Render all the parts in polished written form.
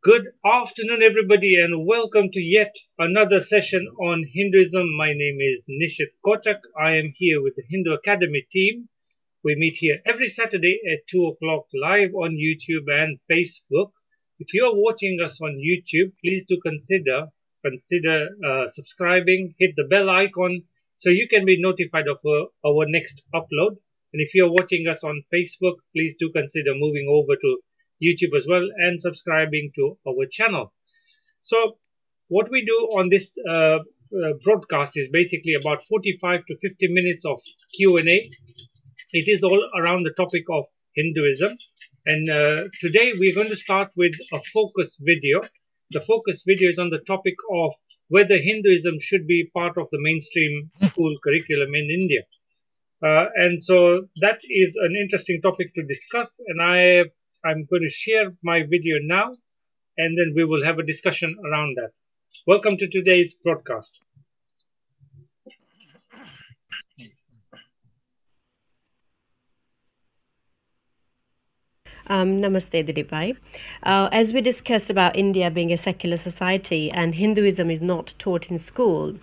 Good afternoon, everybody, and welcome to yet another session on Hinduism. My name is Nishit Kotak. I am here with the Hindu Academy team. We meet here every Saturday at 2 o'clock live on YouTube and Facebook. If you are watching us on YouTube, please do consider subscribing, hit the bell icon so you can be notified of our next upload. And if you are watching us on Facebook, please do consider moving over to YouTube as well and subscribing to our channel. So, what we do on this broadcast is basically about 45 to 50 minutes of Q&A. It is all around the topic of Hinduism. And today we're going to start with a focus video. The focus video is on the topic of whether Hinduism should be part of the mainstream school curriculum in India. And so that is an interesting topic to discuss. And I'm going to share my video now, and then we will have a discussion around that. Welcome to today's broadcast. Namaste, Didipai. As we discussed about India being a secular society and Hinduism is not taught in school,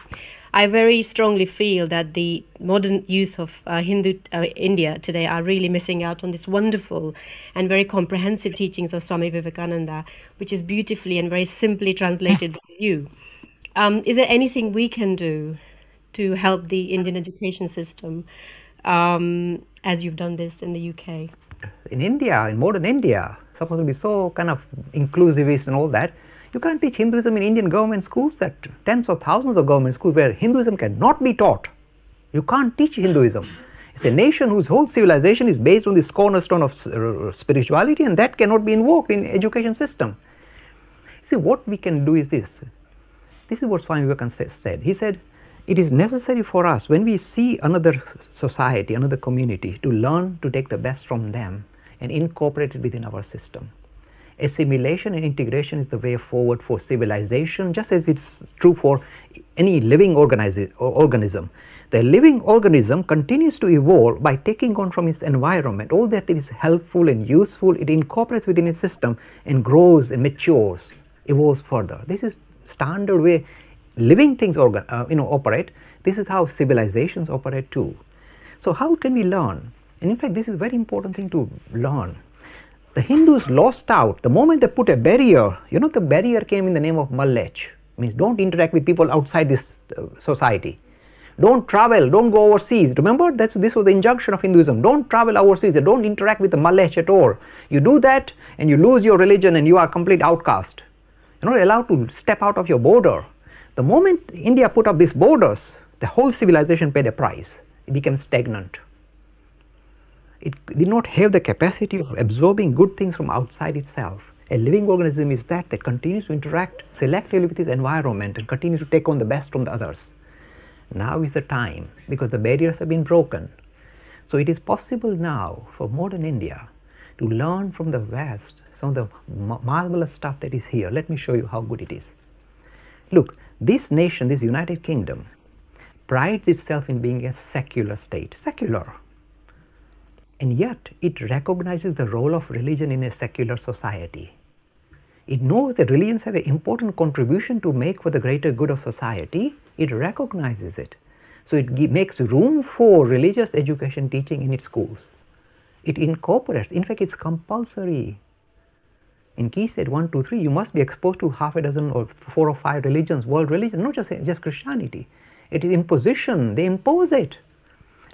I very strongly feel that the modern youth of India today are really missing out on this wonderful and very comprehensive teachings of Swami Vivekananda, which is beautifully and very simply translated by you. Is there anything we can do to help the Indian education system as you've done this in the UK? In India, in modern India, supposed to be so kind of inclusivist and all that, you can't teach Hinduism in Indian government schools, that tens of thousands of government schools where Hinduism cannot be taught. You can't teach Hinduism. It's a nation whose whole civilization is based on this cornerstone of spirituality, and that cannot be invoked in education system. See, what we can do is this. This is what Swami Vivekananda said. He said, it is necessary for us, when we see another society, another community, to learn to take the best from them and incorporate it within our system. Assimilation and integration is the way forward for civilization, just as it's true for any living organism. The living organism continues to evolve by taking on from its environment all that is helpful and useful. It incorporates within its system and grows and matures, evolves further. This is standard way living things operate. This is how civilizations operate too. So how can we learn? And in fact, this is a very important thing to learn. The Hindus lost out the moment they put a barrier. The barrier came in the name of Malech, means don't interact with people outside this society. Don't travel, don't go overseas. Remember, this was the injunction of Hinduism. Don't travel overseas, don't interact with the Malech at all. You do that and you lose your religion and you are a complete outcast. You're not allowed to step out of your border. The moment India put up these borders, the whole civilization paid a price. It became stagnant. It did not have the capacity of absorbing good things from outside itself. A living organism is that continues to interact selectively with its environment and continues to take on the best from the others. Now is the time, because the barriers have been broken. So it is possible now for modern India to learn from the West some of the marvelous stuff that is here. Let me show you how good it is. Look, this nation, this United Kingdom, prides itself in being a secular state, secular. And yet it recognizes the role of religion in a secular society. It knows that religions have an important contribution to make for the greater good of society. It recognizes it. So it makes room for religious education teaching in its schools. It incorporates, in fact it's compulsory. In Key State 1, 2, 3, you must be exposed to half a dozen or 4 or 5 religions, world religions, not just Christianity. It is imposition, they impose it.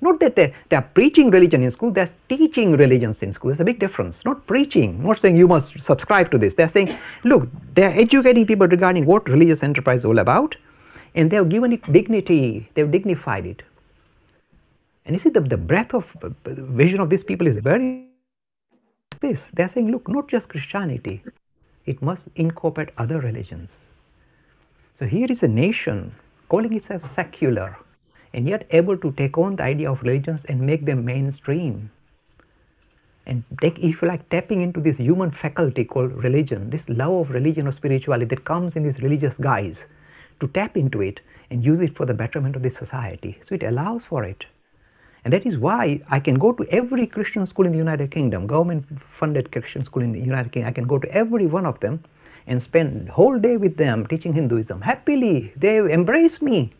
Not that they are preaching religion in school, they are teaching religions in school. There's a big difference. Not preaching, not saying you must subscribe to this. They are saying, look, they are educating people regarding what religious enterprise is all about, and they have given it dignity, they have dignified it. And you see the breadth of vision of these people is very this. They are saying, look, not just Christianity, it must incorporate other religions. So here is a nation calling itself secular, and yet able to take on the idea of religions and make them mainstream. And if you like, tapping into this human faculty called religion, this love of religion or spirituality that comes in this religious guise, to tap into it and use it for the betterment of this society. So it allows for it. And that is why I can go to every Christian school in the United Kingdom, government-funded Christian school in the United Kingdom. I can go to every one of them and spend the whole day with them teaching Hinduism. Happily, they embrace me.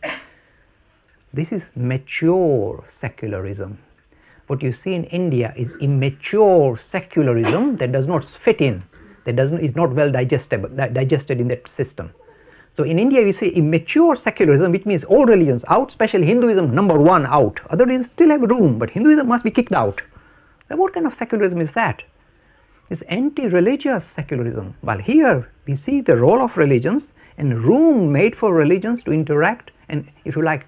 This is mature secularism. What you see in India is immature secularism that does not fit in, that is not well digested in that system. So in India, we say immature secularism, which means all religions out, especially Hinduism, number one out. Other religions still have room, but Hinduism must be kicked out. Now, what kind of secularism is that? It's anti-religious secularism. While here, we see the role of religions and room made for religions to interact and, if you like,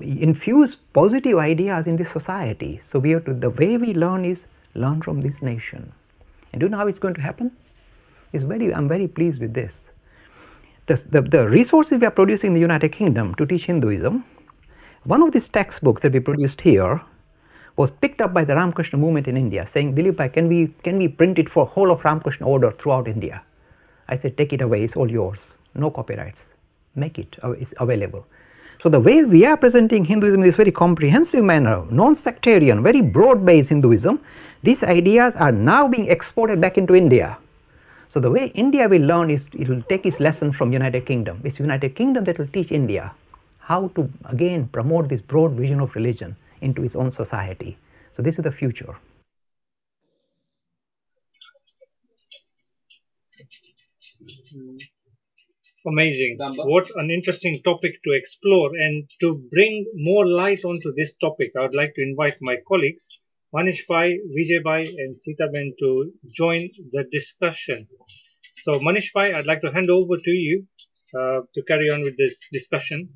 infuse positive ideas in this society. So we have to, the way we learn is learn from this nation. And do you know how it's going to happen? I'm very pleased with this. The resources we are producing in the United Kingdom to teach Hinduism, one of these textbooks that we produced here was picked up by the Ramakrishna movement in India, saying, Dilip bhai, can we print it for whole of Ramakrishna order throughout India? I said, take it away, it's all yours, no copyrights, make it, it's available. So the way we are presenting Hinduism in this very comprehensive manner, non-sectarian, very broad-based Hinduism, these ideas are now being exported back into India. So the way India will learn is, it will take its lesson from United Kingdom. It's United Kingdom that will teach India how to again promote this broad vision of religion into its own society. So this is the future. Amazing. What an interesting topic to explore. And to bring more light onto this topic, I would like to invite my colleagues, Manish Bhai, Vijay Bhai and Sita Ben to join the discussion. So Manish Bhai, I'd like to hand over to you to carry on with this discussion.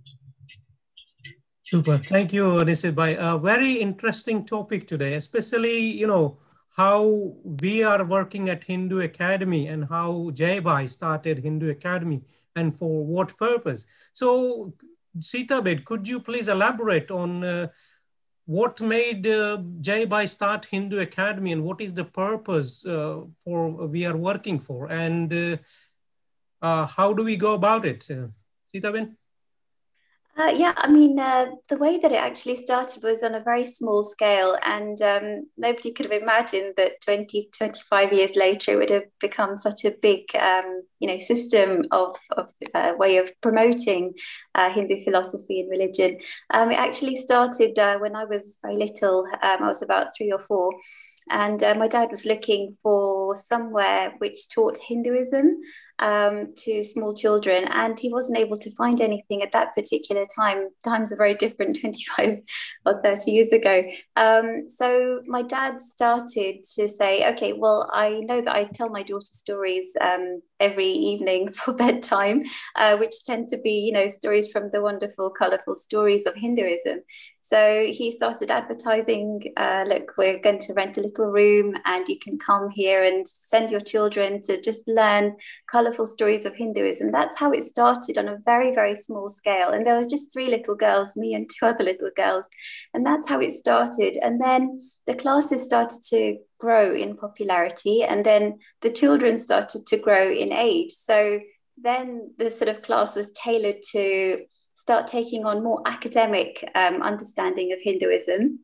Super. Thank you, Nishit Bhai. A very interesting topic today, especially, how we are working at Hindu Academy and how Jai Bhai started Hindu Academy and for what purpose. So, Sita Ben, could you please elaborate on what made Jai Bhai start Hindu Academy and what is the purpose we are working for, and how do we go about it? Sita Ben? Yeah, I mean, the way that it actually started was on a very small scale, and nobody could have imagined that 20, 25 years later it would have become such a big, system of way of promoting Hindu philosophy and religion. It actually started when I was very little. I was about 3 or 4. And my dad was looking for somewhere which taught Hinduism to small children, and he wasn't able to find anything at that particular time. Times are very different 25 or 30 years ago. So my dad started to say, okay, well, I know that I tell my daughter stories every evening for bedtime, which tend to be, stories from the wonderful, colorful stories of Hinduism. So he started advertising, look, we're going to rent a little room and you can come here and send your children to just learn colorful stories of Hinduism. That's how it started on a very, very small scale. And there was just 3 little girls, me and 2 other little girls. And that's how it started. And then the classes started to grow in popularity, and then the children started to grow in age. So then the sort of class was tailored to start taking on more academic understanding of Hinduism.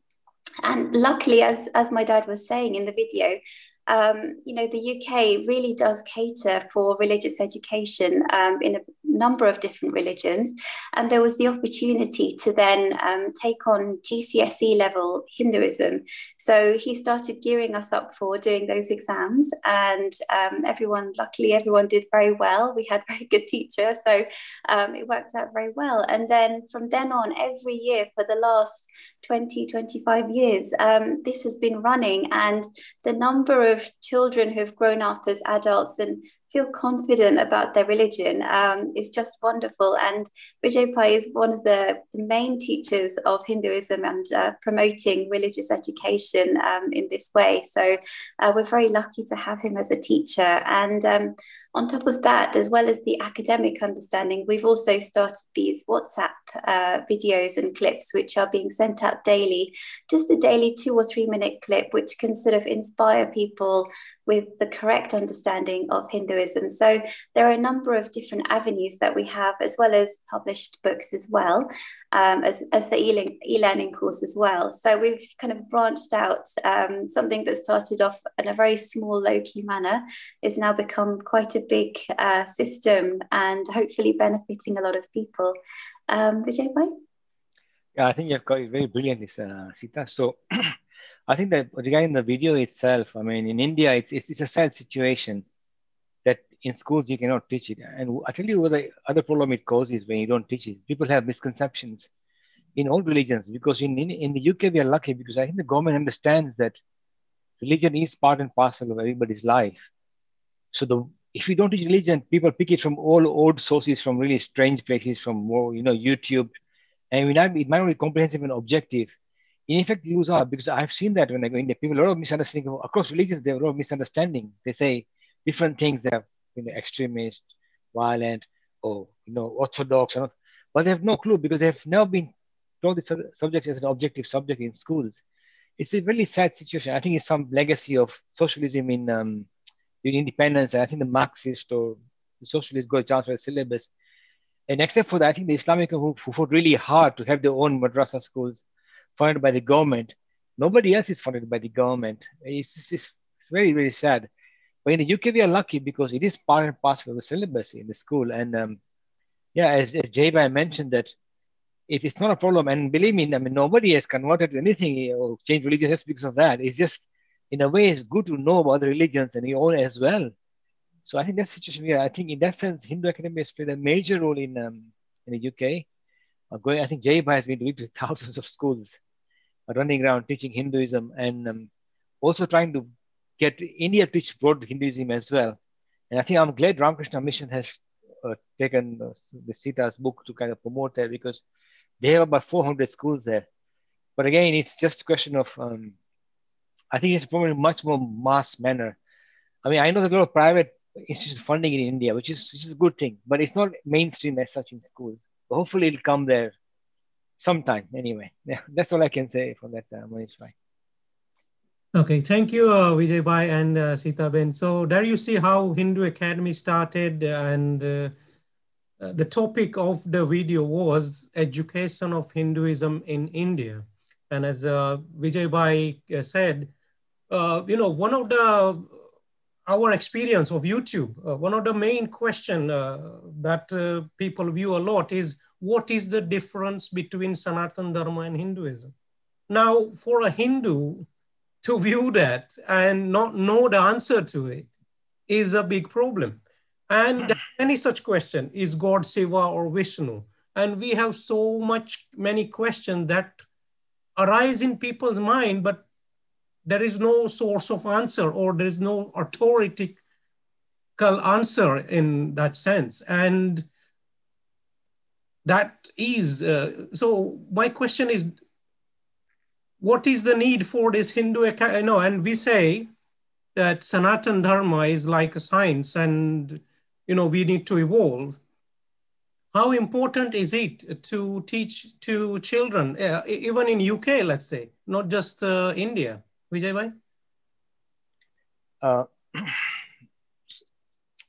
And luckily, as my dad was saying in the video, the UK really does cater for religious education in a number of different religions. And there was the opportunity to then take on GCSE level Hinduism. So he started gearing us up for doing those exams, and luckily everyone did very well. We had very good teachers, so it worked out very well. And then from then on, every year for the last 20, 25 years, this has been running, and the number of children who've grown up as adults and feel confident about their religion is just wonderful. And Vijay Bhai is one of the main teachers of Hinduism and promoting religious education in this way. So we're very lucky to have him as a teacher. And on top of that, as well as the academic understanding, we've also started these WhatsApp videos and clips, which are being sent out daily, just a daily 2 or 3 minute clip, which can sort of inspire people with the correct understanding of Hinduism. So there are a number of different avenues that we have, as well as published books as well, as the e-learning course as well. So we've kind of branched out. Something that started off in a very small, low-key manner is now become quite a big system and hopefully benefiting a lot of people. Vijay bhai? Yeah, I think you've got it very brilliantly, Sita. So I think that regarding the video itself, I mean, in India, it's a sad situation that in schools you cannot teach it. And I tell you what the other problem it causes when you don't teach it. People have misconceptions in all religions, because in the UK we are lucky because I think the government understands that religion is part and parcel of everybody's life. So if you don't teach religion, people pick it from all old sources, from really strange places, from more, YouTube, and it might not be comprehensive and objective. In effect, lose out, because I've seen that when I go in there, people a lot of misunderstanding across religions. There are a lot of misunderstanding. They say different things that are extremist, violent, or orthodox, but they have no clue because they have never been taught this subject as an objective subject in schools. It's a really sad situation. I think it's some legacy of socialism in independence, and I think the Marxist or the socialists got a chance for the syllabus. And except for that, I think the Islamic who fought really hard to have their own madrasa schools funded by the government. Nobody else is funded by the government. It's very, very sad. But in the UK, we are lucky because it is part and parcel of the syllabus in the school. And as Jay mentioned, that it is not a problem. And believe me, I mean, nobody has converted to anything or changed religion just because of that. It's just, in a way, it's good to know about the religions and your own as well. So I think that's the situation here. I think in that sense, Hindu Academy has played a major role in the UK. I think Jay has been doing to thousands of schools, running around teaching Hinduism, and also trying to get India to teach broad Hinduism as well. And I think I'm glad Ramakrishna Mission has taken the Sita's book to kind of promote that, because they have about 400 schools there. But again, it's just a question of, I think it's probably much more mass manner. I mean, I know there's a lot of private institution funding in India, which is a good thing, but it's not mainstream as such in schools. But hopefully it'll come there sometime anyway. Yeah, that's all I can say for that, Manish bhai. Okay, thank you, Vijay bhai and Sita Ben. So there you see how Hindu Academy started, and the topic of the video was education of Hinduism in India. And as Vijay bhai said, one of our experience of YouTube, one of the main question that people view a lot is, what is the difference between Sanatana Dharma and Hinduism? Now, for a Hindu to view that and not know the answer to it is a big problem. And any such question, is God Shiva or Vishnu? And we have many questions that arise in people's mind, but there is no source of answer, or there is no authoritative answer in that sense. And that is, so my question is, what is the need for this Hindu Academy? And we say that Sanatana Dharma is like a science, and we need to evolve. How important is it to teach to children, even in UK, let's say, not just India? Vijay bhai?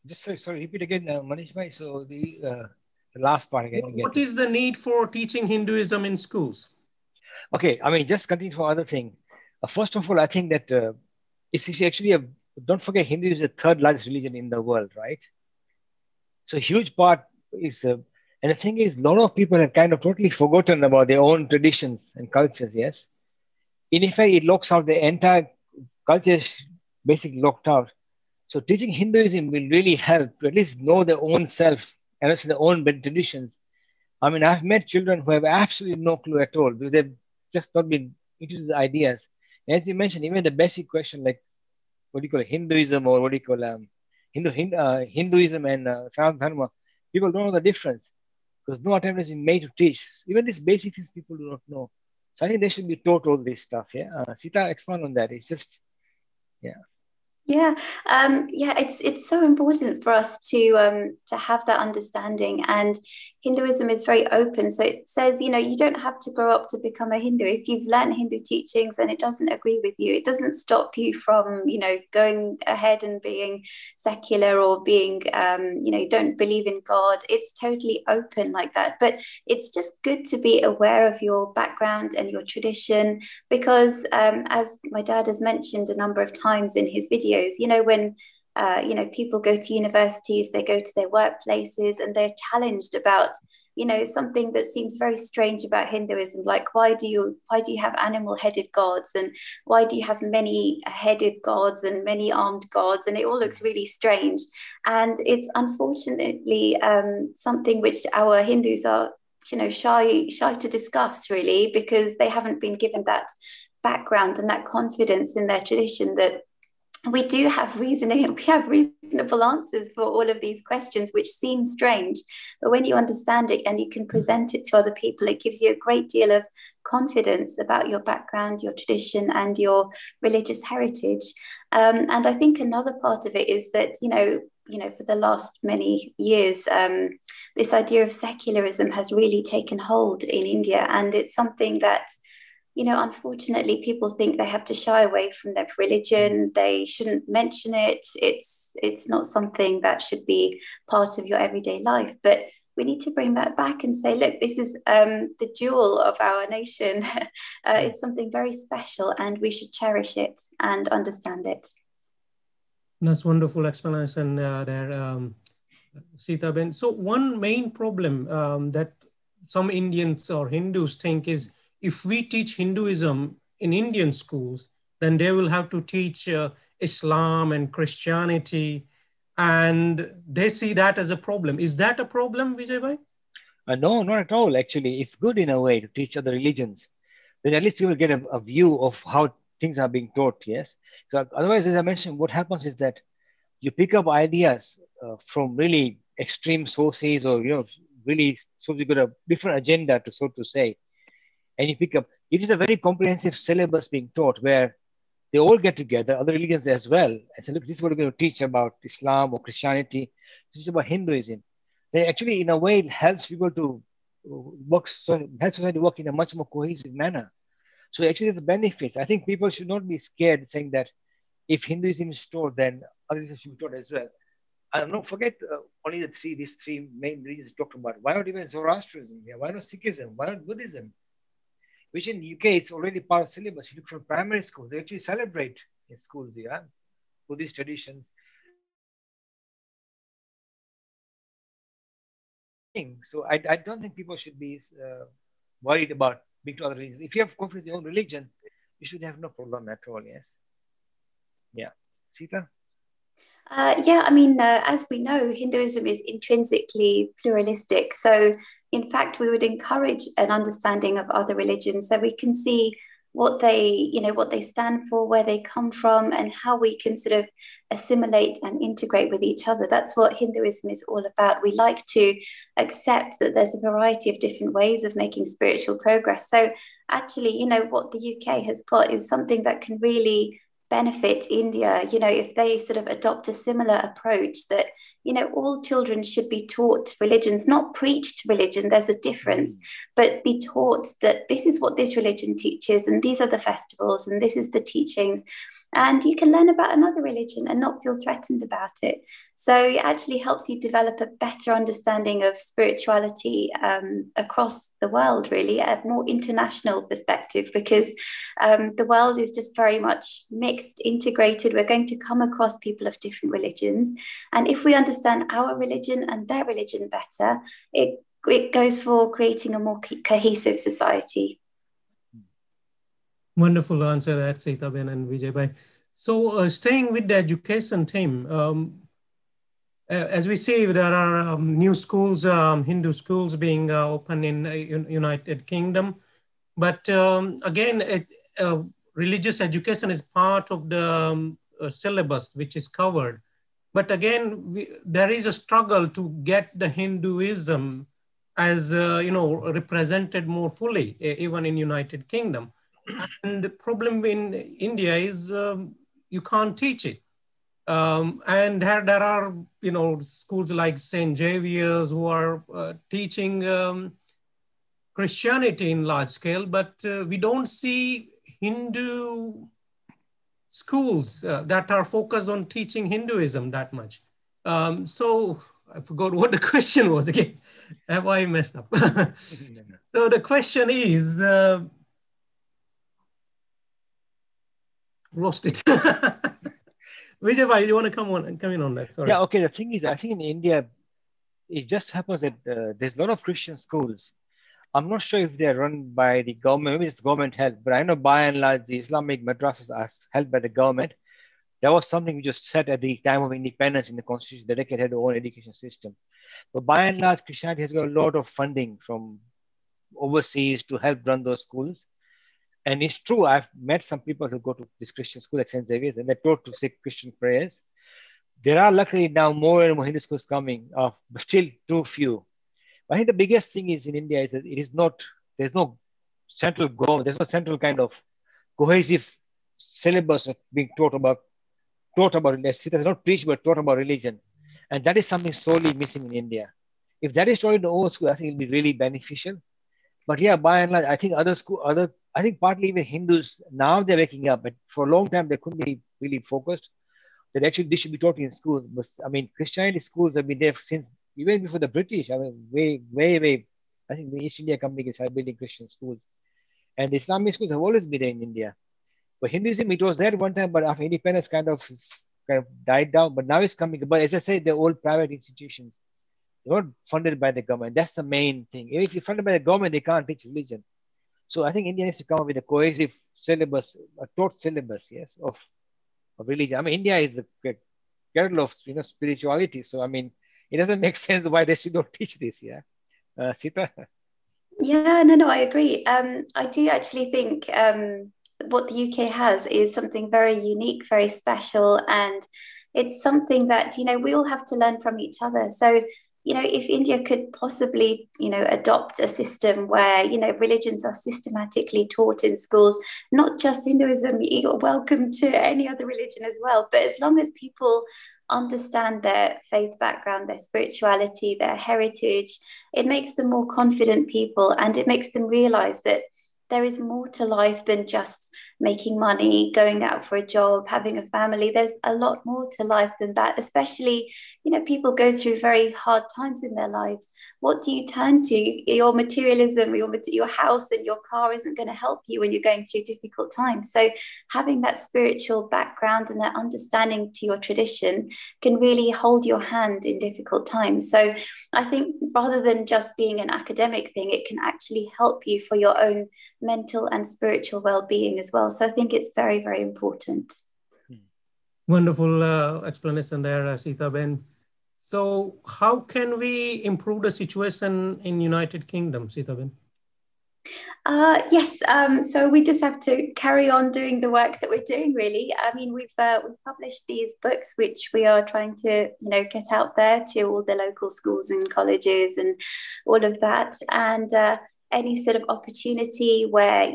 Just sorry, repeat again, Manish bhai. So the last part again. What is the need for teaching Hinduism in schools? Okay, I mean, just continue for other thing. First of all, I think that it's actually don't forget, Hindu is the third largest religion in the world, right? So a huge part is, and the thing is, a lot of people have kind of totally forgotten about their own traditions and cultures, yes? In effect, it locks out the entire culture, is basically locked out. So teaching Hinduism will really help to at least know their own self and also their own traditions. I mean, I've met children who have absolutely no clue at all because they've just not been into the ideas. And as you mentioned, even the basic question like, what do you call it, Hinduism, or what do you call Hinduism and Sanatana Dharma, people don't know the difference because no attempt has been made to teach. Even these basic things people do not know. So I think they should be taught all this stuff. Yeah, Sita, expand on that. It's just, yeah. Yeah, it's so important for us to have that understanding. And Hinduism is very open, so it says, you don't have to grow up to become a Hindu. If you've learned Hindu teachings and it doesn't agree with you, it doesn't stop you from going ahead and being secular, or being don't believe in God. It's totally open like that. But it's just good to be aware of your background and your tradition, because as my dad has mentioned a number of times in his videos, when people go to universities, they go to their workplaces, and they're challenged about something that seems very strange about Hinduism, like why do you have animal-headed gods, and why do you have many-headed gods and many armed gods, and it all looks really strange. And it's unfortunately something which our Hindus are shy to discuss, really, because they haven't been given that background and that confidence in their tradition that we do have reasonable answers for all of these questions, which seem strange. But when you understand it and you can present it to other people, it gives you a great deal of confidence about your background, your tradition, and your religious heritage. And I think another part of it is that, for the last many years, this idea of secularism has really taken hold in India. And it's something that unfortunately, people think they have to shy away from their religion. They shouldn't mention it. It's not something that should be part of your everyday life. But we need to bring that back and say, look, this is the jewel of our nation. It's something very special, and we should cherish it and understand it. That's wonderful explanation there, Sita Ben. So one main problem that some Indians or Hindus think is, if we teach Hinduism in Indian schools, then they will have to teach Islam and Christianity, and they see that as a problem. Is that a problem, Vijay bhai? No, not at all. Actually, it's good in a way to teach other religions. Then at least people get a view of how things are being taught, yes? So otherwise, as I mentioned, what happens is that you pick up ideas from really extreme sources, or, really, so you got a different agenda, so to say. And you pick up, it is a very comprehensive syllabus being taught where they all get together, other religions as well, and say, look, this is what we're going to teach about Islam or Christianity, this is about Hinduism. Then actually, in a way, it helps people to help society work in a much more cohesive manner. So actually, there's benefits. I think people should not be scared saying that if Hinduism is taught, then other religions should be taught as well. And don't forget only these three main religions talked about. Why not even Zoroastrianism? Yeah, why not Sikhism? Why not Buddhism? Which in the UK, it's already part of syllabus. You look from primary school, they actually celebrate in schools, Buddhist traditions. So I don't think people should be worried about being to other religions. If you have confidence in your own religion, you should have no problem at all, yes. Yeah. Sita? As we know, Hinduism is intrinsically pluralistic. So, in fact, we would encourage an understanding of other religions so we can see what they stand for, where they come from, and how we can sort of assimilate and integrate with each other. That's what Hinduism is all about. We like to accept that there's a variety of different ways of making spiritual progress. So, actually, what the UK has got is something that can really benefit India, if they sort of adopt a similar approach, that, all children should be taught religions, not preached religion, there's a difference, but be taught that this is what this religion teaches, and these are the festivals, and this is the teachings. And you can learn about another religion and not feel threatened about it. So it actually helps you develop a better understanding of spirituality across the world, really, a more international perspective, because the world is just very much mixed, integrated. We're going to come across people of different religions. And if we understand our religion and their religion better, it goes for creating a more cohesive society. Wonderful answer there, Sita Ben and Vijay bhai. So staying with the education theme, as we see, there are new schools, Hindu schools being opened in United Kingdom. But again, religious education is part of the syllabus, which is covered. But again, there is a struggle to get the Hinduism as, represented more fully, even in United Kingdom. And the problem in India is you can't teach it. And there are, schools like St. Xavier's who are teaching Christianity in large scale, but we don't see Hindu schools that are focused on teaching Hinduism that much. So I forgot what the question was again. Have I messed up? So the question is, lost it. Vijay bhai, you want to come in on that? Sorry. Yeah, okay. The thing is, I think in India, it just happens that there's a lot of Christian schools. I'm not sure if they're run by the government, maybe it's government help, but I know by and large the Islamic madrasas are held by the government. That was something we just said at the time of independence in the constitution that they can have their own education system. But by and large, Christianity has got a lot of funding from overseas to help run those schools. And it's true, I've met some people who go to this Christian school like St. Xavier's and they're taught to say Christian prayers. There are luckily now more and more Hindu schools coming, but still too few. I think the biggest thing is in India is that it is not, there's no central goal, there's no central kind of cohesive syllabus being taught about religion. There's not preached but taught about religion. And that is something sorely missing in India. If that is taught in the old school, I think it'll be really beneficial. But yeah, by and large, I think I think partly even Hindus, now they're waking up, but for a long time they couldn't be really focused. That actually this should be taught in schools. But I mean, Christianity schools have been there since even before the British. I mean, way. I think the East India Company started building Christian schools. And the Islamic schools have always been there in India. But Hinduism, it was there one time, but after independence kind of died down. But now it's coming. But as I said, they're all private institutions. They're not funded by the government. That's the main thing. If you're funded by the government, they can't teach religion. So I think India needs to come up with a cohesive syllabus, a taught syllabus, yes, of religion. I mean, India is the kernel of spirituality. So I mean, it doesn't make sense why they should not teach this. Yeah, Sita. Yeah, no, I agree. I do actually think what the UK has is something very unique, very special, and it's something that we all have to learn from each other. So if India could possibly, adopt a system where, religions are systematically taught in schools, not just Hinduism, you're welcome to any other religion as well. But as long as people understand their faith background, their spirituality, their heritage, it makes them more confident people, and it makes them realize that there is more to life than just making money, going out for a job, having a family. There's a lot more to life than that, especially, people go through very hard times in their lives. What do you turn to? Your materialism, your house and your car isn't going to help you when you're going through difficult times. So having that spiritual background and that understanding to your tradition can really hold your hand in difficult times. So I think rather than just being an academic thing, it can actually help you for your own mental and spiritual well-being as well. So I think it's very, very important. Wonderful explanation there, Sita Ben. So how can we improve the situation in United Kingdom, Sita Ben? Yes, so we just have to carry on doing the work that we're doing, really. I mean, we've published these books, which we are trying to, get out there to all the local schools and colleges and all of that. And any sort of opportunity where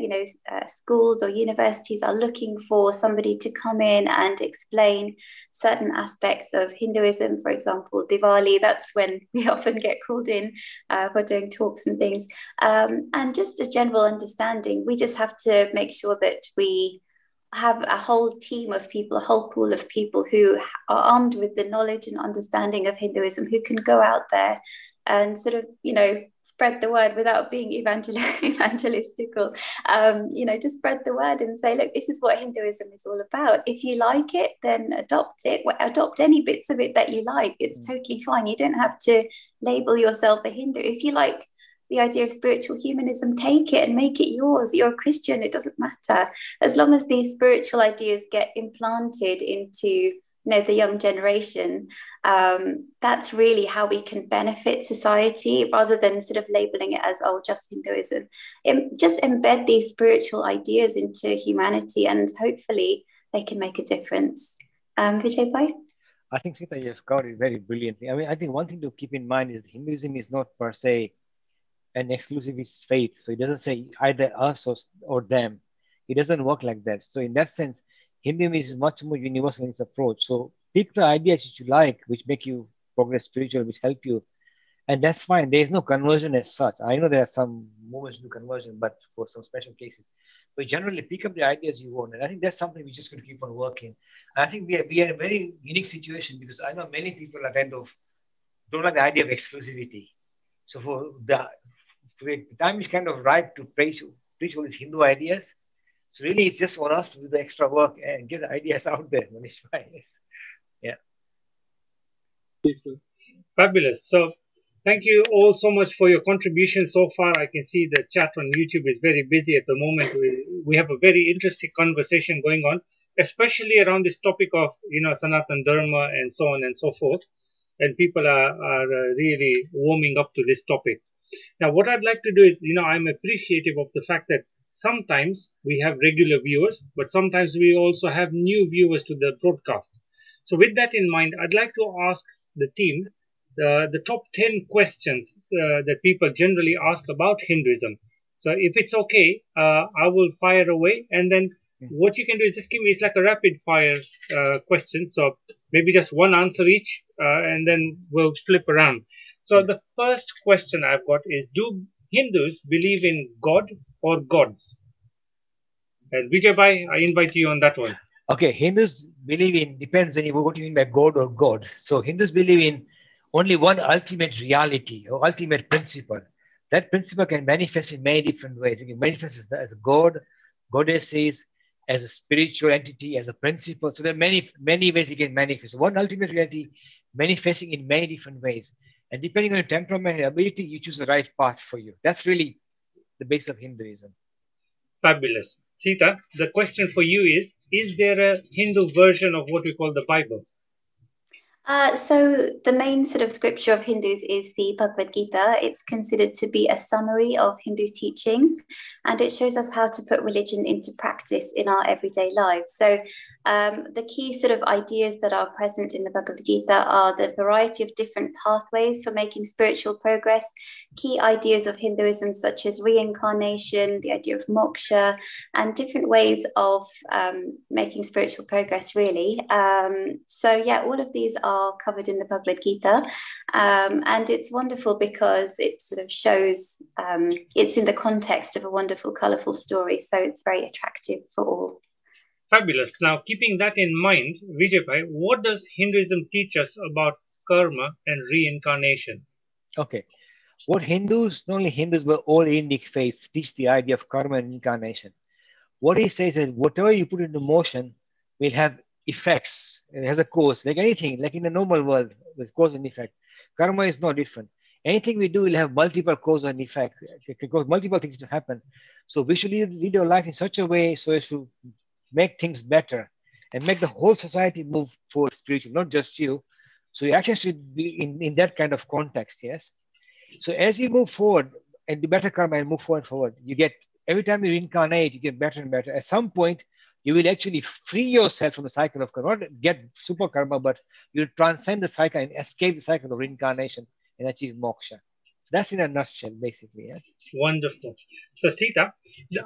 schools or universities are looking for somebody to come in and explain certain aspects of Hinduism, for example, Diwali, that's when we often get called in for doing talks and things, and just a general understanding. We just have to make sure that we have a whole team of people, a whole pool of people who are armed with the knowledge and understanding of Hinduism, who can go out there and sort of, spread the word without being evangelistical, just spread the word and say, look, this is what Hinduism is all about. If you like it, then adopt it. Adopt any bits of it that you like. It's totally fine. You don't have to label yourself a Hindu. If you like the idea of spiritual humanism, take it and make it yours. You're a Christian, it doesn't matter. As long as these spiritual ideas get implanted into the young generation, that's really how we can benefit society, rather than sort of labeling it as just Hinduism. Just embed these spiritual ideas into humanity, and hopefully they can make a difference. Vijay bhai? I think Sita, you've covered it very brilliantly. I mean, I think one thing to keep in mind is Hinduism is not per se an exclusivist faith. So it doesn't say either us or them. It doesn't work like that. So in that sense, Hinduism is much more universal in its approach. So pick the ideas which you like, which make you progress spiritual, which help you. And that's fine. There is no conversion as such. I know there are some movements to conversion, but for some special cases. But generally pick up the ideas you want. And I think that's something we just going to keep on working. And I think we are in a very unique situation because I know many people are kind of don't like the idea of exclusivity. So the time is kind of ripe to preach all these Hindu ideas. So really it's just on us to do the extra work and get the ideas out there, Manish. Yeah. Fabulous. So thank you all so much for your contribution so far. I can see the chat on YouTube is very busy at the moment. We have a very interesting conversation going on, especially around this topic of, Sanatan Dharma and so on and so forth. And people are really warming up to this topic. Now, what I'd like to do is, I'm appreciative of the fact that sometimes we have regular viewers, but sometimes we also have new viewers to the broadcast. So with that in mind, I'd like to ask the team the top 10 questions that people generally ask about Hinduism. So if it's okay, I will fire away, and then what you can do is just give me, it's like a rapid fire question. So maybe just one answer each, and then we'll flip around. So the first question I've got is, do Hindus believe in God or gods? And Vijay Bhai, I invite you on that one. Okay, Hindus believe in, depends on what you mean by God or God. So Hindus believe in only one ultimate reality or ultimate principle. That principle can manifest in many different ways. It can manifest as a God, goddesses, as a spiritual entity, as a principle. So there are many ways it can manifest. One ultimate reality manifesting in many different ways. And depending on your temperament and ability, you choose the right path for you. That's really the base of Hinduism. Fabulous. Sita, the question for you is there a Hindu version of what we call the Bible? So the main sort of scripture of Hindus is the Bhagavad Gita. It's considered to be a summary of Hindu teachings, and it shows us how to put religion into practice in our everyday lives. So the key sort of ideas that are present in the Bhagavad Gita are the variety of different pathways for making spiritual progress, key ideas of Hinduism such as reincarnation, the idea of moksha, and different ways of making spiritual progress, really. So yeah, all of these are covered in the Bhagavad Gita, and it's wonderful because it sort of shows it's in the context of a wonderful, colourful story, so it's very attractive for all. Fabulous. Now, keeping that in mind, Vijay Bhai, what does Hinduism teach us about karma and reincarnation? Okay. What Hindus, not only Hindus, but all Indic faiths teach the idea of karma and reincarnation. What he says is whatever you put into motion will have effects. It has a cause, like anything, like in the normal world, with cause and effect. Karma is no different. Anything we do will have multiple cause and effect. It can cause multiple things to happen. So we should lead our life in such a way so as to make things better and make the whole society move forward spiritually, not just you. So your action should be in that kind of context, yes? So as you move forward and do better karma and move forward, you get, every time you reincarnate, you get better and better. At some point, you will actually free yourself from the cycle of karma, not get super karma, but you'll transcend the cycle and escape the cycle of reincarnation and achieve moksha. That's in a nutshell, basically. Yeah? Wonderful. So, Sita,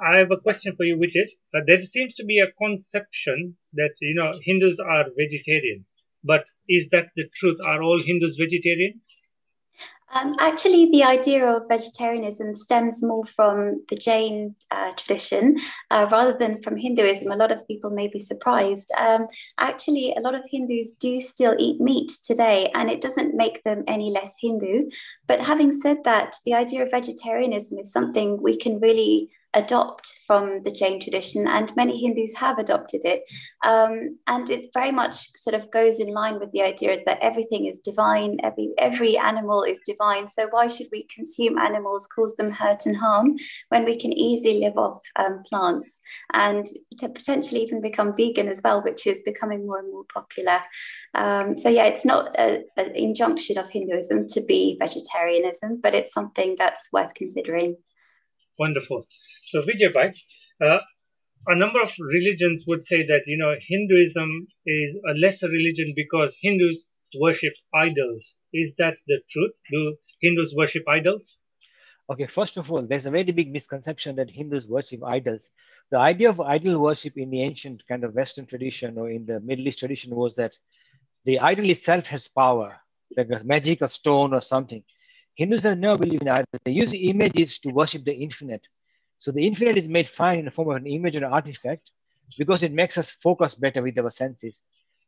I have a question for you, which is, there seems to be a conception that, Hindus are vegetarian. But is that the truth? Are all Hindus vegetarian? Actually, the idea of vegetarianism stems more from the Jain tradition rather than from Hinduism. A lot of people may be surprised. Actually, a lot of Hindus do still eat meat today, and it doesn't make them any less Hindu. But having said that, the idea of vegetarianism is something we can really adopt from the Jain tradition, and many Hindus have adopted it. And it very much sort of goes in line with the idea that everything is divine, every animal is divine. So why should we consume animals, cause them hurt and harm, when we can easily live off plants and to potentially even become vegan as well, which is becoming more and more popular. So yeah, it's not an injunction of Hinduism to be vegetarianism, but it's something that's worth considering. Wonderful. So Vijay Bhai, a number of religions would say that, Hinduism is a lesser religion because Hindus worship idols. Is that the truth? Do Hindus worship idols? Okay, first of all, there's a very big misconception that Hindus worship idols. The idea of idol worship in the ancient kind of Western tradition or in the Middle East tradition was that the idol itself has power, like a magical stone or something. Hindus never believe in idols. They use images to worship the infinite. So the infinite is made fine in the form of an image or an artifact because it makes us focus better with our senses.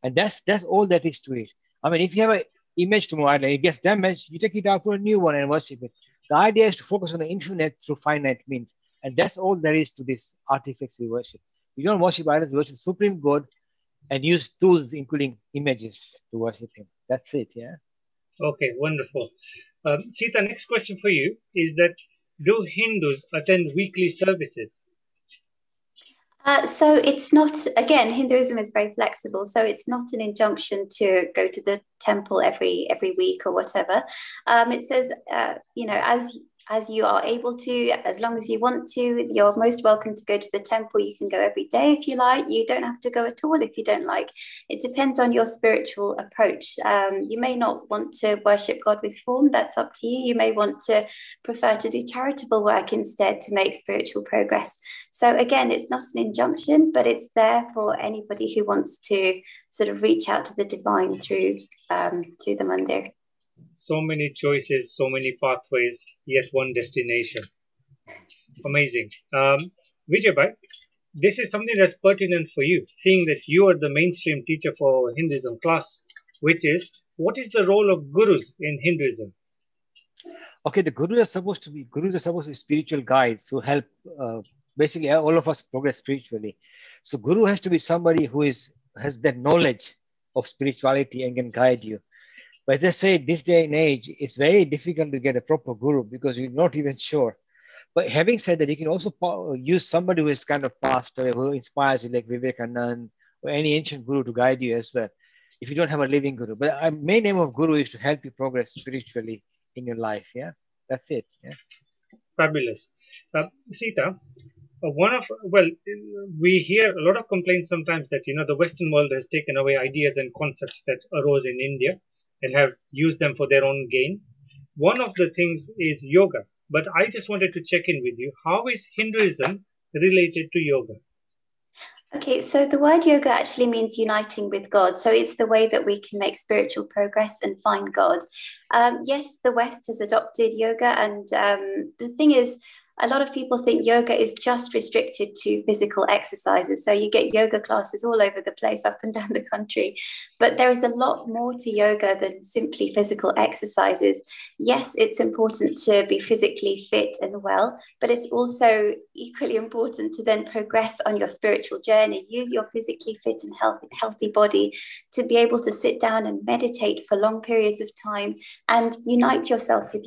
And that's all that is to it. I mean, if you have an image to idol and it gets damaged, you take it out for a new one and worship it. The idea is to focus on the infinite through finite means. And that's all there is to these artifacts we worship. We don't worship idols, we worship Supreme God and use tools, including images, to worship Him. That's it, yeah. Okay, wonderful. Sita, next question for you is that do Hindus attend weekly services? So it's not, again, Hinduism is very flexible. So it's not an injunction to go to the temple every week or whatever. It says, as you are able to, as long as you want to, you're most welcome to go to the temple. You can go every day if you like. You don't have to go at all if you don't like. It depends on your spiritual approach. You may not want to worship God with form. That's up to you. You may want to prefer to do charitable work instead to make spiritual progress. So again, it's not an injunction, but it's there for anybody who wants to sort of reach out to the divine through the mandir. So many choices, so many pathways, yet one destination. Amazing. Vijay bhai, this is something that's pertinent for you, seeing that you are the mainstream teacher for Hinduism class, which is, what is the role of gurus in Hinduism? Okay, the gurus are supposed to be spiritual guides who help basically all of us progress spiritually. So guru has to be somebody who has that knowledge of spirituality and can guide you. But as I say, this day and age, it's very difficult to get a proper guru because you're not even sure. But having said that, you can also use somebody who is kind of passed away, who inspires you, like Vivekananda or any ancient guru to guide you as well, if you don't have a living guru. But the main aim of guru is to help you progress spiritually in your life. Yeah, that's it. Yeah. Fabulous. Sita, we hear a lot of complaints sometimes that, the Western world has taken away ideas and concepts that arose in India and have used them for their own gain. One of the things is yoga, but I just wanted to check in with you. How is Hinduism related to yoga? Okay, so the word yoga actually means uniting with God. So it's the way that we can make spiritual progress and find God. Yes, the West has adopted yoga. And the thing is, a lot of people think yoga is just restricted to physical exercises. So you get yoga classes all over the place, up and down the country. But there is a lot more to yoga than simply physical exercises. Yes, it's important to be physically fit and well, but it's also equally important to then progress on your spiritual journey. Use your physically fit and healthy body to be able to sit down and meditate for long periods of time and unite yourself with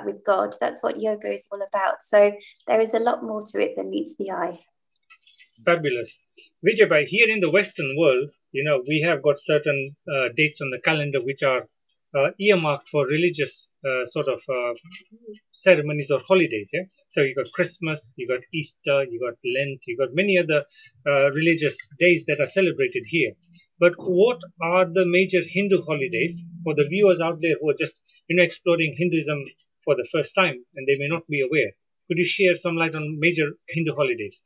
with God. That's what yoga is all about. So there is a lot more to it than meets the eye. Fabulous. Vijay bhai, here in the Western world, we have got certain dates on the calendar which are earmarked for religious ceremonies or holidays. Yeah. So you got Christmas, you got Easter, you got Lent, you got many other religious days that are celebrated here. But what are the major Hindu holidays for the viewers out there who are just exploring Hinduism for the first time and they may not be aware? Could you share some light on major Hindu holidays?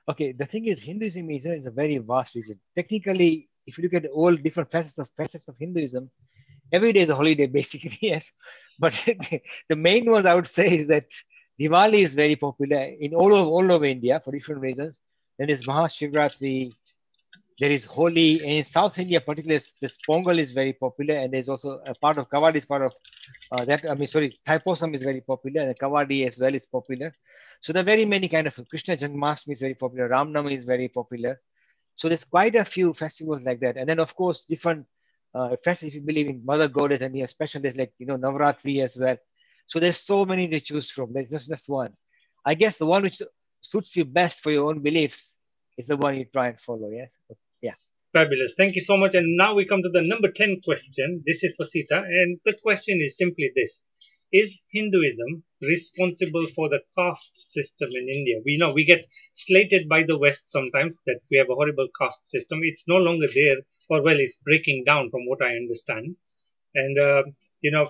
Okay, the thing is, Hinduism is a very vast region. Technically, if you look at all different facets of Hinduism, every day is a holiday, basically, yes. But the main one I would say is that Diwali is very popular in all over India for different reasons. Then there's Mahashivratri, there is Holi, and in South India, particularly, this Pongal is very popular, and there's also a part of Kavadi is part of Thaipusam is very popular, and Kavadi as well is popular. So there are very many kind of Krishna Janmashtami is very popular, Ram Navami is very popular. So there's quite a few festivals like that, and then of course different festivals if you believe in Mother Goddess, and you have special days like Navratri as well. So there's so many to choose from. There's just one. I guess the one which suits you best for your own beliefs is the one you try and follow. Yes. Yeah. Fabulous. Thank you so much. And now we come to the number 10 question. This is for Sita. And the question is simply this. Is Hinduism responsible for the caste system in India? We know we get slated by the West sometimes that we have a horrible caste system. It's no longer there, or well, it's breaking down from what I understand. And,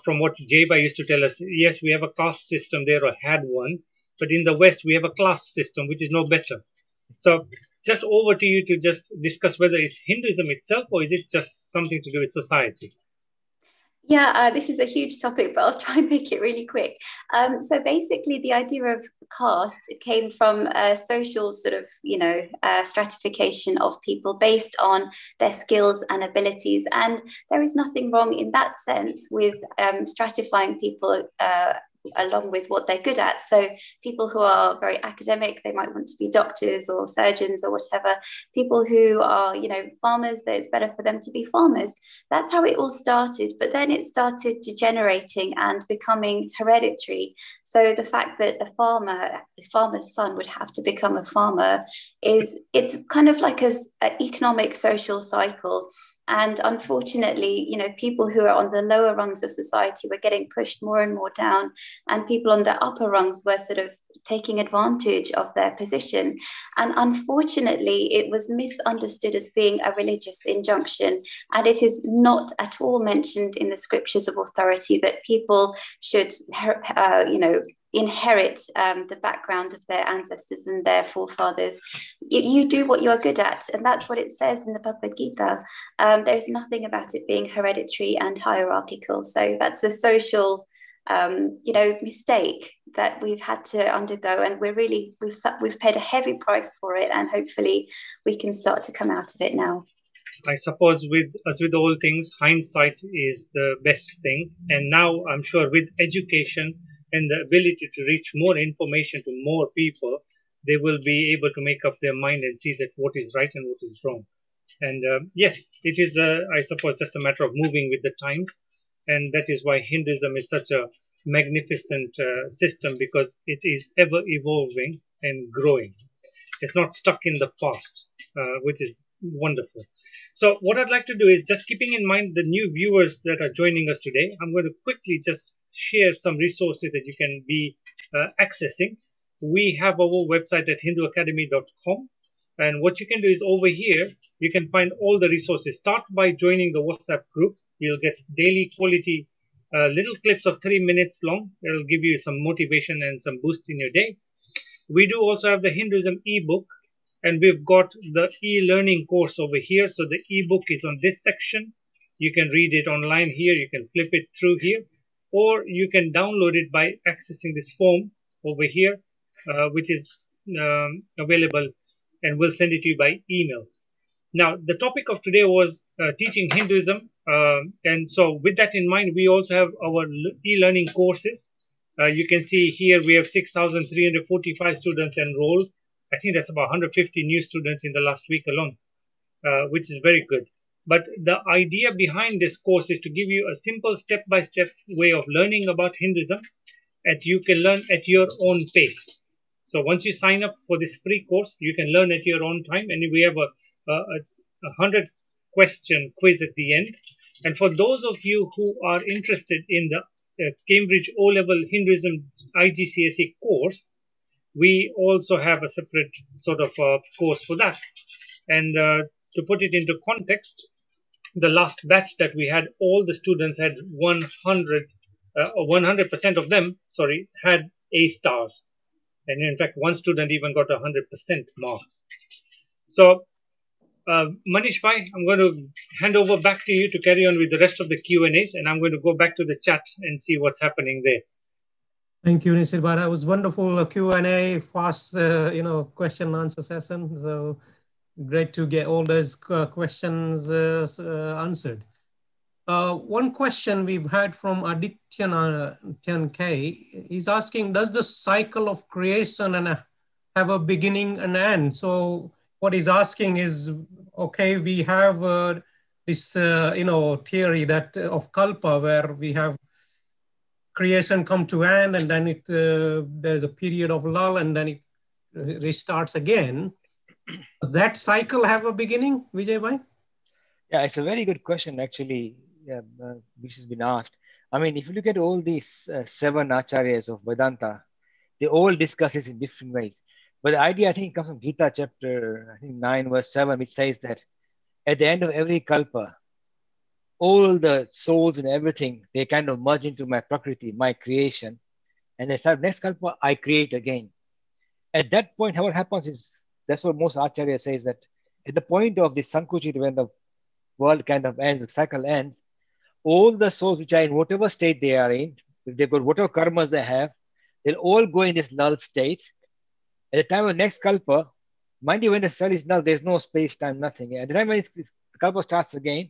from what Jayba used to tell us, yes, we have a caste system there or had one. But in the West, we have a class system, which is no better. So just over to you to just discuss whether it's Hinduism itself or is it just something to do with society? Yeah, this is a huge topic, but I'll try and make it really quick. So basically, the idea of caste came from a social sort of, stratification of people based on their skills and abilities. And there is nothing wrong in that sense with stratifying people along with what they're good at. So people who are very academic, they might want to be doctors or surgeons or whatever. People who are, farmers, that it's better for them to be farmers. That's how it all started. But then it started degenerating and becoming hereditary. So the fact that a farmer's son would have to become a farmer it's kind of like an economic social cycle. And unfortunately, people who are on the lower rungs of society were getting pushed more and more down, and people on the upper rungs were sort of taking advantage of their position. And unfortunately, it was misunderstood as being a religious injunction. And it is not at all mentioned in the scriptures of authority that people should, inherit the background of their ancestors and their forefathers. You do what you are good at. And that's what it says in the Bhagavad Gita. There's nothing about it being hereditary and hierarchical. So that's a social mistake that we've had to undergo, and we've paid a heavy price for it, and hopefully we can start to come out of it now. I suppose with all things, hindsight is the best thing, and now I'm sure with education and the ability to reach more information to more people, they will be able to make up their mind and see that what is right and what is wrong. And yes, it is, I suppose, just a matter of moving with the times. And that is why Hinduism is such a magnificent system, because it is ever evolving and growing. It's not stuck in the past, which is wonderful. So what I'd like to do is, just keeping in mind the new viewers that are joining us today, I'm going to quickly just share some resources that you can be accessing. We have our website at hinduacademy.com. And what you can do is, over here, you can find all the resources. Start by joining the WhatsApp group. You'll get daily quality little clips of 3 minutes long. It'll give you some motivation and some boost in your day. We do also have the Hinduism ebook, and we've got the e-learning course over here. So the ebook is on this section. You can read it online here. You can flip it through here, or you can download it by accessing this form over here, which is available, and we'll send it to you by email. Now, the topic of today was teaching Hinduism. And so with that in mind, we also have our e-learning courses. You can see here we have 6,345 students enrolled. I think that's about 150 new students in the last week alone, which is very good. But the idea behind this course is to give you a simple step-by-step way of learning about Hinduism, and you can learn at your own pace. So once you sign up for this free course, you can learn at your own time, and we have a 100-question quiz at the end. And for those of you who are interested in the Cambridge O-Level Hinduism IGCSE course, we also have a separate sort of course for that. And to put it into context, the last batch that we had, all the students had 100% of them, had A stars. And in fact, one student even got 100% marks. So, Manish Bhai, I'm going to hand over back to you to carry on with the rest of the Q&As, and I'm going to go back to the chat and see what's happening there. Thank you, Nishit Bhai. That was wonderful Q&A, fast, question and answer session. So great to get all those questions answered. One question we've had from Adityan K. He's asking, does the cycle of creation have a beginning and end? So what he's asking is, okay, we have this, theory that of Kalpa, where we have creation come to end, and then there's a period of lull, and then it restarts again. Does that cycle have a beginning, Vijay Bhai? Yeah, it's a very good question, actually, which has been asked. I mean, if you look at all these 7 acharyas of Vedanta, they all discuss this in different ways. But the idea, I think, comes from Gita chapter 9, verse 7, which says that at the end of every kalpa, all the souls and everything, they kind of merge into my prakriti, my creation. And they start, next kalpa, I create again. At that point, what happens is That's what most Acharya says, that at the point of the Sankuchita, when the world kind of ends, the cycle ends, all the souls which are in whatever state they are in, if they've got whatever karmas they have, they'll all go in this null state. At the time of next kalpa, mind you, when the cell is null, there's no space, time, nothing. At the time when the kalpa starts again,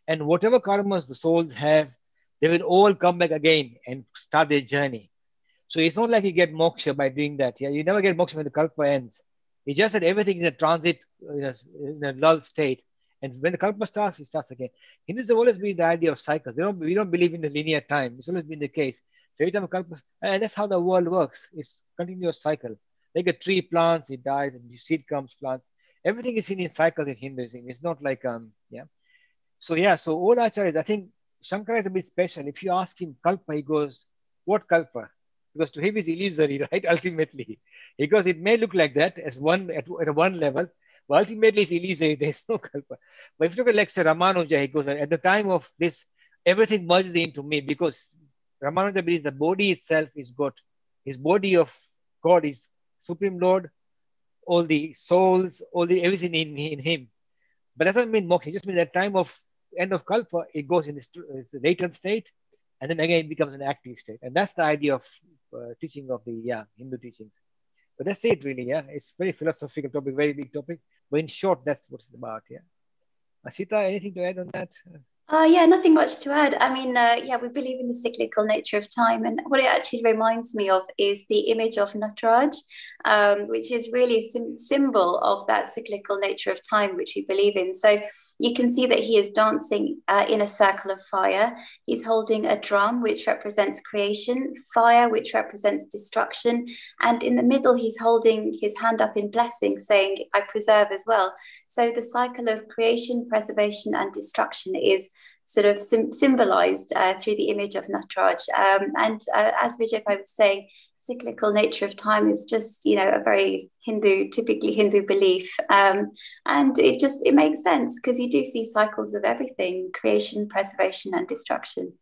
and whatever karmas the souls have, they will all come back again and start their journey. So it's not like you get moksha by doing that. Yeah, you never get moksha when the kalpa ends. It's just that everything is a transit, in a lull state. And when the kalpa starts, it starts again. Hindus have always been the idea of cycles. We don't believe in the linear time. It's always been the case. So every time a kalpa, and that's how the world works. It's continuous cycle. Like a tree plants, it dies, and the seed comes, plants. Everything is seen in cycles in Hinduism. It's not like So so all acharyas, I think Shankara is a bit special. If you ask him kalpa, he goes, what kalpa? Because to him it's illusory, right? Ultimately, because it may look like that as one at one level, but ultimately it's illusory. There's no kalpa. But if you look at, like, say, Ramanuja, he goes, at the time of this, everything merges into me, because Ramanuja believes the body itself is God. His body of God is Supreme Lord, all the souls, everything in him. But that doesn't mean moksha. It just means at time of end of kalpa, it goes in this latent state, and then again it becomes an active state. And that's the idea of teaching of the Hindu teachings. But that's it, really. It's very philosophical topic, very big topic. But in short, that's what it's about. Sita, anything to add on that? Nothing much to add. I mean, we believe in the cyclical nature of time. And what it actually reminds me of is the image of Nataraj, which is really a symbol of that cyclical nature of time, which we believe in. So you can see that he is dancing in a circle of fire. He's holding a drum, which represents creation, fire, which represents destruction. And in the middle, he's holding his hand up in blessing, saying, I preserve as well. So the cycle of creation, preservation, and destruction is sort of symbolized through the image of Nataraj. As Vijay was saying, cyclical nature of time is just, a very typically Hindu belief. And it makes sense, because you do see cycles of everything: creation, preservation, and destruction.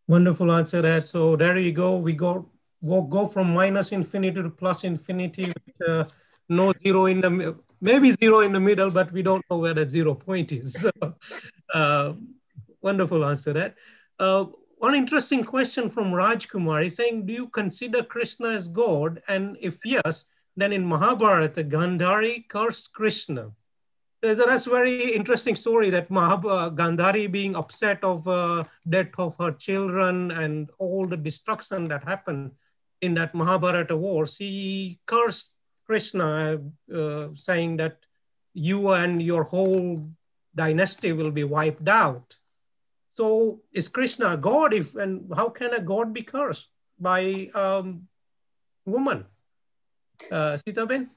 Wonderful answer there. So there you go. We'll go from minus infinity to plus infinity with no zero in the maybe zero in the middle, but we don't know where that 0 point is. Wonderful answer there. One interesting question from Raj Kumar is saying, do you consider Krishna as God? And if yes, then in Mahabharata, Gandhari cursed Krishna. That's a very interesting story, that Gandhari, being upset of death of her children and all the destruction that happened in that Mahabharata war, she cursed Krishna, saying that you and your whole dynasty will be wiped out. So is Krishna a god? And how can a god be cursed by woman? Sita Ben?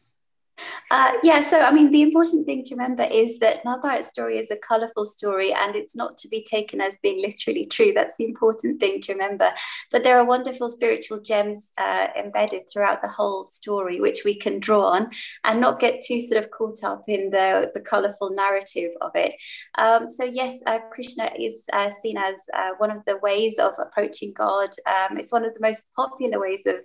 So I mean, the important thing to remember is that Mahabharata story is a colorful story, and it's not to be taken as being literally true. That's the important thing to remember. But there are wonderful spiritual gems embedded throughout the whole story, which we can draw on and not get too sort of caught up in the colorful narrative of it. So yes, Krishna is seen as one of the ways of approaching God. It's one of the most popular ways of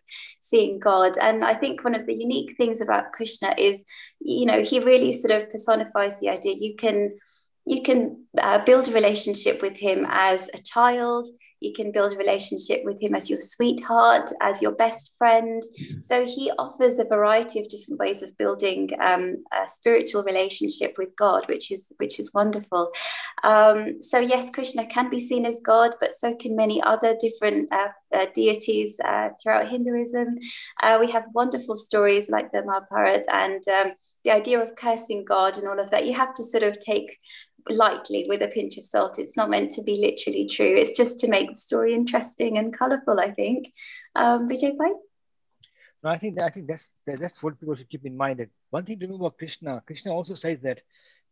seeing God. And I think one of the unique things about Krishna is, he really sort of personifies the idea. You can build a relationship with him as a child. You can build a relationship with him as your sweetheart, as your best friend. So he offers a variety of different ways of building a spiritual relationship with God, which is wonderful. So yes, Krishna can be seen as God, but so can many other different deities throughout Hinduism. We have wonderful stories like the Mahabharata, and the idea of cursing God and all of that, you have to sort of take lightly with a pinch of salt. It's not meant to be literally true. It's just to make the story interesting and colorful, I think. Vijay Bhai? No, I think that's what people should keep in mind. That one thing to know about Krishna also says that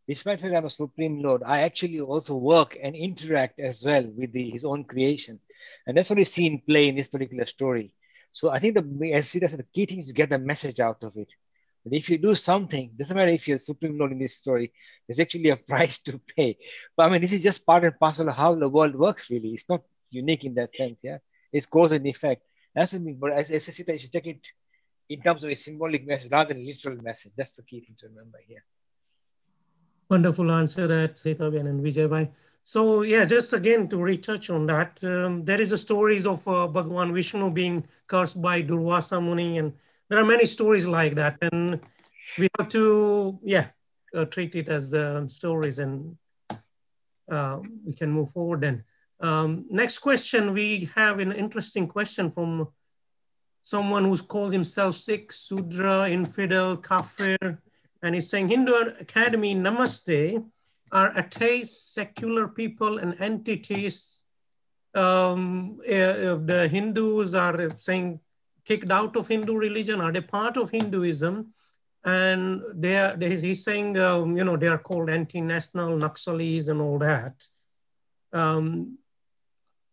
despite that I'm a Supreme Lord, I actually also work and interact as well with his own creation. And that's what we see in play in this particular story. So I think as Sita said, the key thing is to get the message out of it. But if you do something, doesn't matter if you're Supreme Lord in this story, there's actually a price to pay. But I mean, this is just part and parcel of how the world works, really. It's not unique in that sense, yeah? It's cause and effect. That's what I mean. But as Sita, you should take it in terms of a symbolic message rather than literal message. That's the key thing to remember here. Wonderful answer there, Sitaben and Vijay. So yeah, just again to retouch on that, there is a stories of Bhagwan Vishnu being cursed by Durvasa Muni, and there are many stories like that, and we have to treat it as stories, and we can move forward then. Next question, we have an interesting question from someone who's called himself Sikh, Sudra, Infidel, Kafir, and he's saying, Hindu Academy, Namaste, are atheists, secular people, and entities. The Hindus are saying kicked out of Hindu religion. Are they part of Hinduism? And he's saying, they are called anti-national, Naxalis, and all that.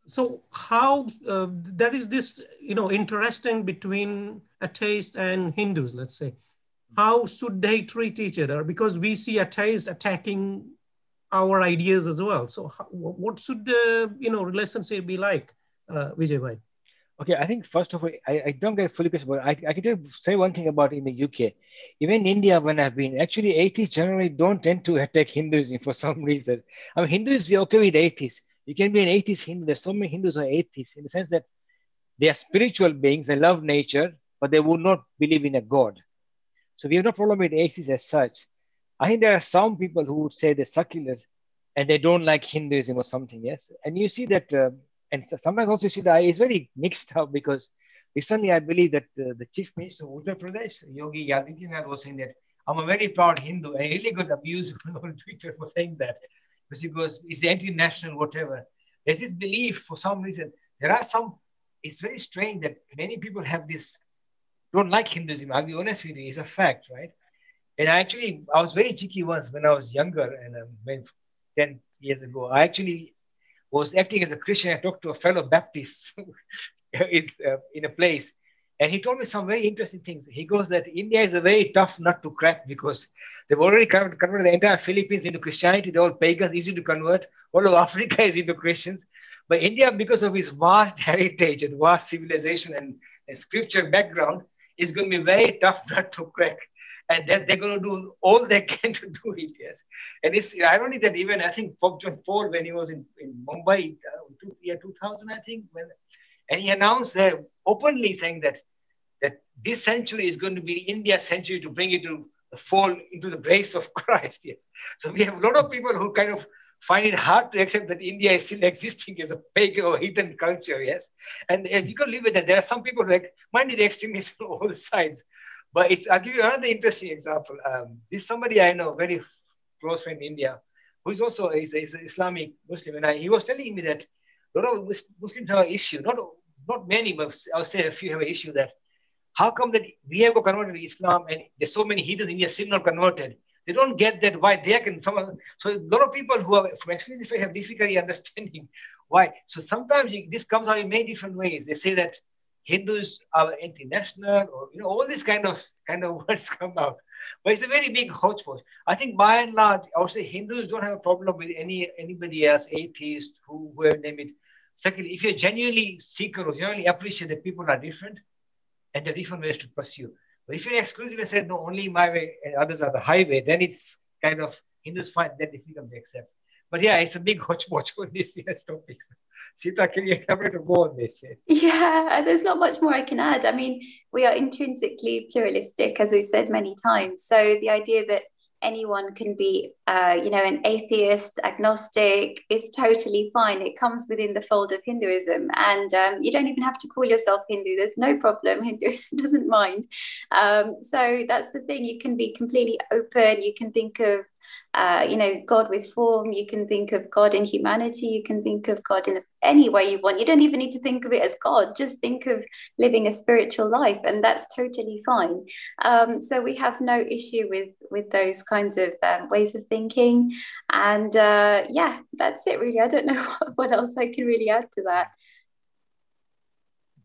So how there is this, interesting between atheists and Hindus, let's say. How should they treat each other? Because we see atheists attacking our ideas as well. So what should the relationship be like, Vijay bhai? Okay, I think first of all, I don't get fully question, but I can say one thing about in the UK. Even in India, when I've been, actually atheists generally don't tend to attack Hinduism for some reason. I mean, Hindus, we're okay with atheists. You can be an atheist Hindu. There's so many Hindus who are atheists in the sense that they are spiritual beings, they love nature, but they would not believe in a God. So we have no problem with atheists as such. I think there are some people who would say they're secular and they don't like Hinduism or something, yes? And you see that, and sometimes also you see that it's very mixed up because recently I believe that the Chief Minister of Uttar Pradesh, Yogi Adityanath, was saying that I'm a very proud Hindu, and he really got abused on Twitter for saying that. Because he goes, it's anti-national, whatever. There's this belief for some reason. There are some, it's very strange that many people have this, don't like Hinduism. I'll be honest with you, it's a fact, right? And I was very cheeky once when I was younger, and 10 years ago, I actually was acting as a Christian. I talked to a fellow Baptist in a place, and he told me some very interesting things. He goes that India is a very tough nut to crack because they've already converted the entire Philippines into Christianity. They're all pagans, easy to convert. All of Africa is into Christians. But India, because of its vast heritage and vast civilization and scripture background, is going to be very tough nut to crack. And that they're going to do all they can to do it, yes. And it's ironic that even, I think, Pope John Paul, when he was in Mumbai, year 2000, I think, and he announced there openly saying that this century is going to be India's century to bring it to the fall into the grace of Christ, yes. So we have a lot of people who kind of find it hard to accept that India is still existing as a pagan or heathen culture, yes. And you can live with that. There are some people who mind you, the extremists on all sides. But I'll give you another interesting example. This somebody I know, very close friend in India, who is also is an Islamic Muslim, and he was telling me that a lot of Muslims have an issue, not many, but I'll say a few have an issue that how come that we have got converted to Islam and there's so many heathens in India still not converted? They don't get that why they can. So a lot of people who are from extremely faith have difficulty understanding why. So sometimes this comes out in many different ways. They say that Hindus are anti-national, or all these kind of words come out. But it's a very big hodgepodge. I think by and large, I would say Hindus don't have a problem with anybody else, atheists, whoever name it. Secondly, if you're genuinely seeker or genuinely appreciate that people are different and there are different ways to pursue. But if you're exclusive and said, no, only my way and others are the highway, then it's kind of Hindus find that difficult to accept. But yeah, it's a big hodgepodge on this year's topic. Sita, can you elaborate or go on this? Yeah, there's not much more I can add. I mean, we are intrinsically pluralistic, as we've said many times. So the idea that anyone can be, an atheist, agnostic, is totally fine. It comes within the fold of Hinduism. And you don't even have to call yourself Hindu. There's no problem. Hinduism doesn't mind. So that's the thing. You can be completely open. You can think of God with form. You can think of God in humanity. You can think of God in any way you want. You don't even need to think of it as God. Just think of living a spiritual life, and that's totally fine. So we have no issue with those kinds of ways of thinking. And that's it really. I don't know what else I can really add to that.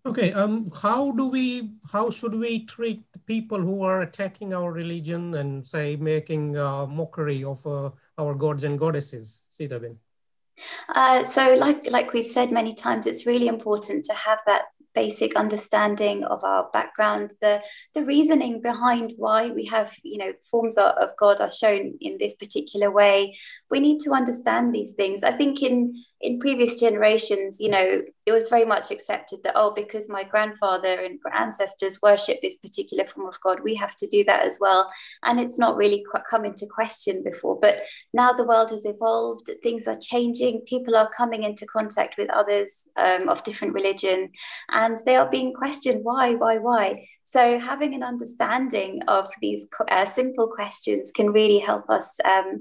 Okay, how should we treat people who are attacking our religion and say making mockery of our gods and goddesses, Sitaben? So like we've said many times, it's really important to have that basic understanding of our background, the reasoning behind why we have, forms of God are shown in this particular way. We need to understand these things. I think in previous generations, it was very much accepted that, because my grandfather and ancestors worship this particular form of God, we have to do that as well. And it's not really come into question before. But now the world has evolved, things are changing, people are coming into contact with others of different religion, and they are being questioned, why? So having an understanding of these simple questions can really help us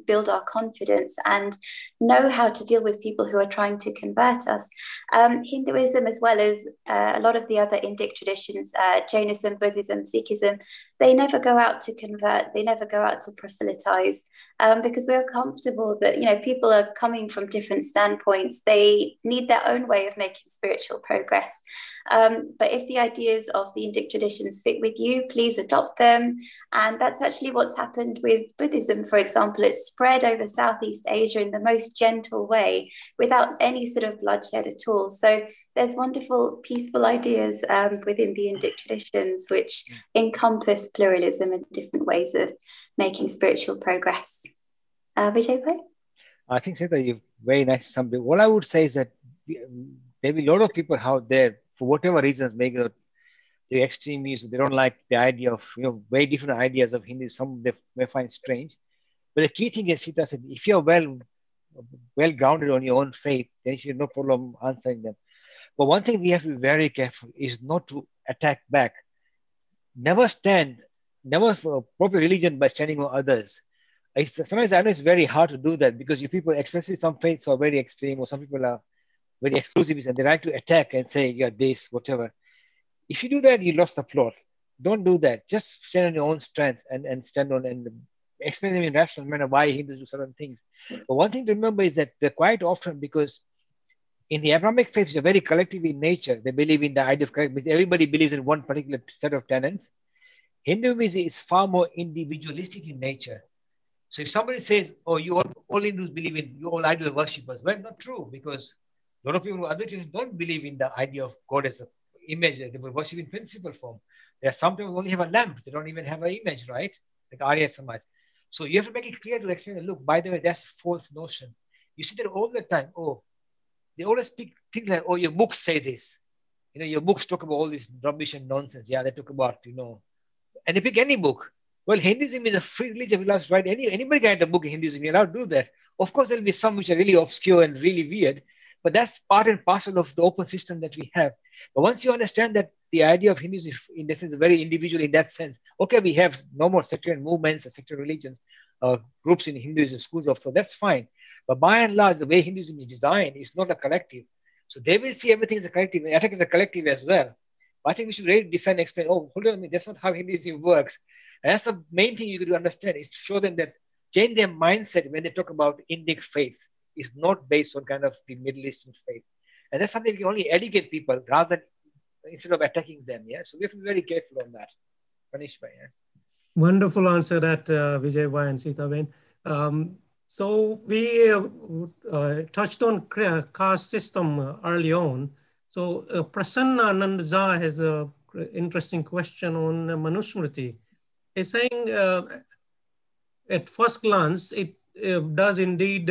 build our confidence and know how to deal with people who are trying to convert us. Hinduism, as well as a lot of the other Indic traditions, Jainism, Buddhism, Sikhism, they never go out to convert, they never go out to proselytize, because we are comfortable that, people are coming from different standpoints. They need their own way of making spiritual progress. But if the ideas of the Indic traditions fit with you, please adopt them. And that's actually what's happened with Buddhism, for example. It's spread over Southeast Asia in the most gentle way, without any sort of bloodshed at all. So there's wonderful, peaceful ideas within the Indic traditions, which encompass pluralism and different ways of making spiritual progress. Vijay bhai? I think, Sita, you've very nice summary. What I would say is that there will be a lot of people out there, for whatever reasons, maybe the extremists, they don't like the idea of, very different ideas of Hindu. Some they may find strange. But the key thing is, Sita said, if you're well grounded on your own faith, then you have no problem answering them. But one thing we have to be very careful is not to attack back. Never proper religion by standing on others. Sometimes I know it's very hard to do that, because you people, especially some faiths are very extreme, or some people are very exclusivist, and they like to attack and say, you're this, whatever. If you do that, you lost the plot. Don't do that. Just stand on your own strength and stand on and explain them in rational manner why Hindus do certain things. But one thing to remember is that they're quite often, because in the Abrahamic faith, which are very collective in nature, they believe in the idea of collective. Everybody believes in one particular set of tenets. Hinduism is far more individualistic in nature. So if somebody says, you all Hindus believe in, you all idol worshippers, well, not true, because a lot of people, other traditions, don't believe in the idea of God as an image. They will worship in principle form. There are some people who only have a lamp. They don't even have an image, right? Like Arya Samaj. So you have to make it clear to explain, look, by the way, that's a false notion. You see that all the time. They always speak things like, your books say this. Your books talk about all this rubbish and nonsense. Yeah, they talk about, and they pick any book. Well, Hinduism is a free religion. We'll have to write anybody can write a book in Hinduism. You're allowed to do that. Of course, there'll be some which are really obscure and really weird, but that's part and parcel of the open system that we have. But once you understand that the idea of Hinduism, in this sense, is very individual in that sense. Okay, we have no more sectarian movements and sectarian religions, groups in Hinduism, schools of thought. That's fine. But by and large, the way Hinduism is designed is not a collective. So they will see everything as a collective, and attack as a collective as well. But I think we should really defend, explain, hold on a minute, that's not how Hinduism works. And that's the main thing you could understand, is to show them that change their mindset when they talk about Indic faith is not based on kind of the Middle Eastern faith. And that's something we can only educate people rather than instead of attacking them. Yeah. So we have to be very careful on that. Manish bhai, yeah. Wonderful answer that Vijay bhai and Sita Ben. So we touched on caste system early on. So Prasanna Nandza has an interesting question on Manusmriti. He's saying, at first glance, it does indeed,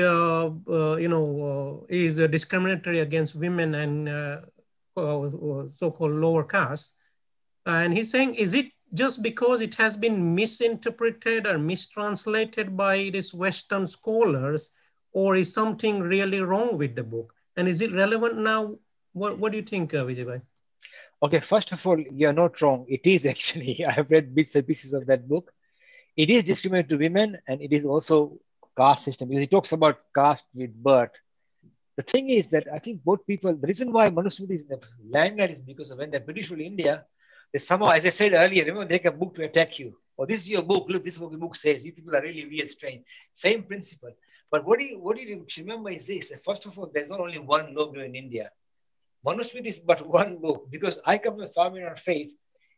is discriminatory against women and so-called lower caste. And he's saying, is it just because it has been misinterpreted or mistranslated by these Western scholars, or is something really wrong with the book? And is it relevant now? What do you think, Vijay bhai? Okay, first of all, you're not wrong. It is actually. I have read bits and pieces of that book. It is discriminated to women, and it is also caste system, because it talks about caste with birth. The thing is that I think both people, the reason why Manusmriti is in the limelight is because of when the British ruled India, they somehow, as I said earlier, remember, they make a book to attack you. Or this is your book, look, this is what the book says. You people are really weird, strange. Same principle. But what you should remember is this, that first of all, there's not only one logo in India. Manusmriti is but one book, because I come from Swaminarayan faith,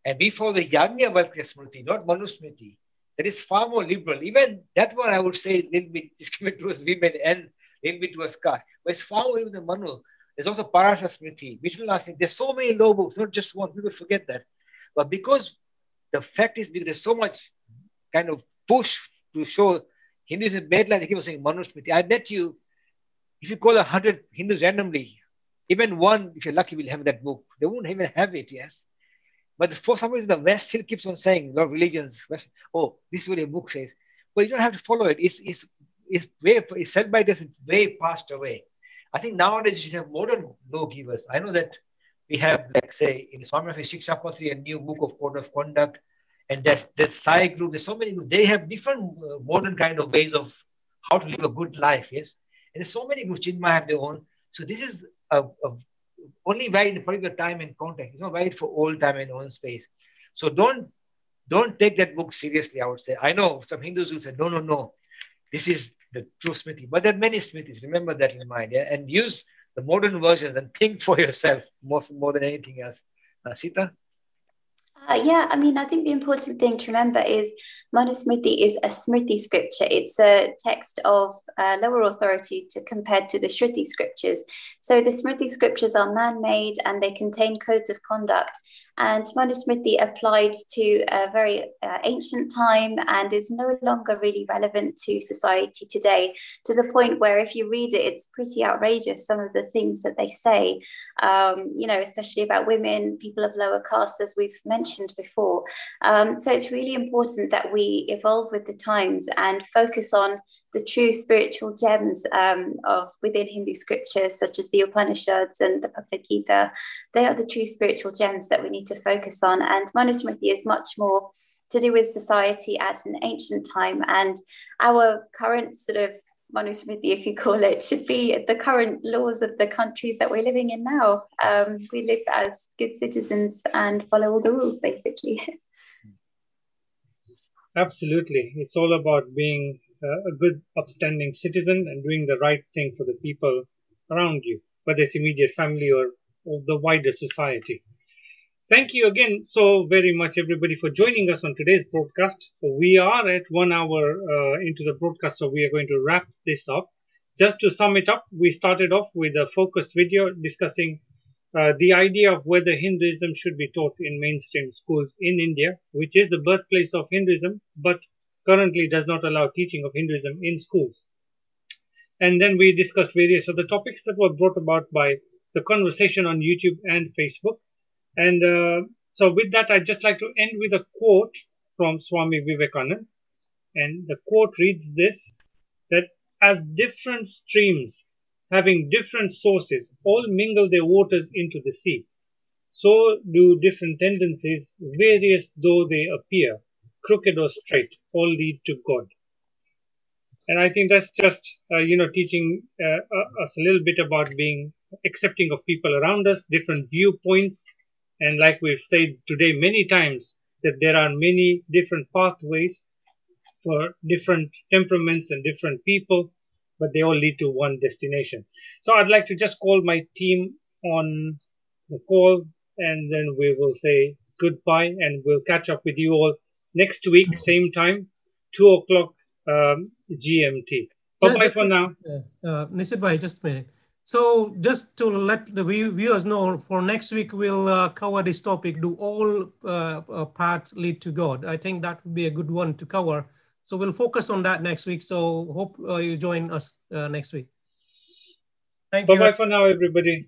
and we follow the Yajnavalkya Smriti, not Manusmriti. That is far more liberal. Even that one, I would say, a little bit discriminatory towards women and a little bit towards caste. But it's far more even than Manu. There's also Parasha Smriti, Vishnu Lasini. There's so many law books, not just one. People forget that. But because the fact is, because there's so much kind of push to show Hindus in bad light, they keep saying Manusmriti. I bet you, if you call 100 Hindus randomly, even one, if you're lucky, will have that book. They won't even have it, yes. But for some reason, the West still keeps on saying, a lot of religions, West, oh, this is what your book says. But you don't have to follow it. It's said by this, it's way passed away. I think nowadays you should have modern lawgivers. I know that we have, like, say, in Swami Shikshapatri, a new book of code of conduct, and there's Sai group. There's so many groups. They have different modern kind of ways of how to live a good life. Yes, and there's so many groups. Chinmaya have their own. So this is only valid in a particular time and context. It's not valid for all time and all space. So don't take that book seriously. I would say. I know some Hindus will say, no. This is the true Smriti. But there are many Smritis. Remember that in mind, yeah? And use the modern versions and think for yourself more than anything else. Sita? Yeah, I mean, I think the important thing to remember is Manusmriti is a Smriti scripture. It's a text of lower authority compared to the Shruti scriptures. So the Smriti scriptures are man-made and they contain codes of conduct. And Manusmriti applied to a very ancient time and is no longer really relevant to society today, to the point where if you read it, it's pretty outrageous, some of the things that they say, especially about women, people of lower caste, as we've mentioned before. So it's really important that we evolve with the times and focus on the true spiritual gems of within Hindu scriptures, such as the Upanishads and the Bhagavad Gita. They are the true spiritual gems that we need to focus on. And Manusmriti is much more to do with society at an ancient time. And our current sort of Manusmriti, if you call it, should be the current laws of the countries that we're living in now. We live as good citizens and follow all the rules, basically. Absolutely. It's all about being a good, upstanding citizen and doing the right thing for the people around you, whether it's immediate family or the wider society. Thank you again so very much, everybody, for joining us on today's broadcast. We are at 1 hour into the broadcast, so we are going to wrap this up. Just to sum it up, we started off with a focus video discussing the idea of whether Hinduism should be taught in mainstream schools in India, which is the birthplace of Hinduism, but currently does not allow teaching of Hinduism in schools. And then we discussed various other topics that were brought about by the conversation on YouTube and Facebook. And so with that, I'd just like to end with a quote from Swami Vivekananda. And the quote reads this, that as different streams having different sources all mingle their waters into the sea, so do different tendencies, various though they appear, crooked or straight, all lead to God. And I think that's just, teaching us a little bit about being accepting of people around us, different viewpoints. And like we've said today many times, that there are many different pathways for different temperaments and different people, but they all lead to one destination. So I'd like to just call my team on the call, and then we will say goodbye, and we'll catch up with you all next week, same time, 2 o'clock GMT. Bye-bye for now. Nishit bhai, just a minute. So just to let the viewers know, for next week, we'll cover this topic, do all paths lead to God? I think that would be a good one to cover. So we'll focus on that next week. So hope you join us next week. Thank you. Bye-bye for now, everybody.